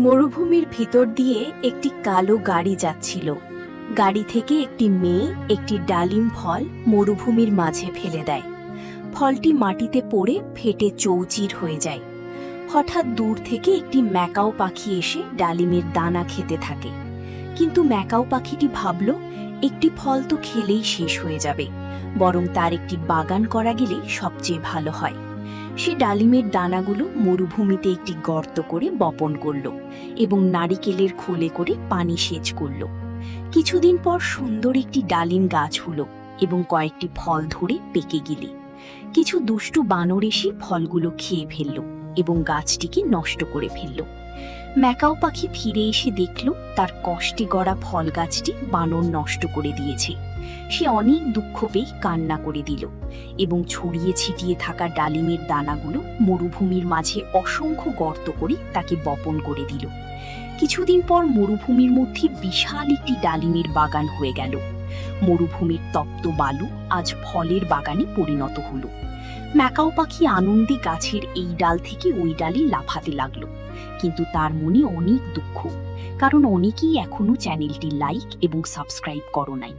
মরুভূমির ভিতর দিয়ে একটি কালো গাড়ি যাচ্ছিল। গাড়ি থেকে একটি মেয়ে একটি ডালিম ফল মরুভূমির মাঝে ফেলে দেয়। ফলটি মাটিতে পড়ে ফেটে চৌচির হয়ে যায়। হঠাৎ দূর থেকে একটি ম্যাকাও পাখি এসে ডালিমের দানা খেতে থাকে। কিন্তু ম্যাকাও পাখিটি ভাবল, একটি ফল তো খেলেই শেষ হয়ে যাবে, বরং তার একটি বাগান করা গেলে সবচেয়ে ভালো হয়। সে ডালিমের দানাগুলো মরুভূমিতে একটি গর্ত করে বপন করল এবং নারিকেলের খোলে করে পানি সেচ করল। কিছুদিন পর সুন্দর একটি ডালিম গাছ হলো এবং কয়েকটি ফল ধরে পেকে গেলে কিছু দুষ্টু বানর এসে ফলগুলো খেয়ে ফেলল এবং গাছটিকে নষ্ট করে ফেলল। ম্যাকাও পাখি ফিরে এসে দেখল তার কষ্টে গড়া ফল গাছটি বানর নষ্ট করে দিয়েছে। সে অনেক দুঃখ পেয়ে কান্না করে দিল এবং ছড়িয়ে ছিটিয়ে থাকা ডালিমের দানাগুলো মরুভূমির মাঝে অসংখ্য গর্ত করে তাকে বপন করে দিল। কিছুদিন পর মরুভূমির মধ্যে বিশাল একটি ডালিমের বাগান হয়ে গেল। মরুভূমির তপ্ত বালু আজ ফলের বাগানে পরিণত হলো। ম্যাকাও পাখি আনন্দে গাছের এই ডাল থেকে ওই ডালে লাফাতে লাগলো, কিন্তু তার মনে অনেক দুঃখ, কারণ অনেকেই এখনো চ্যানেলটি লাইক এবং সাবস্ক্রাইব করো নাই।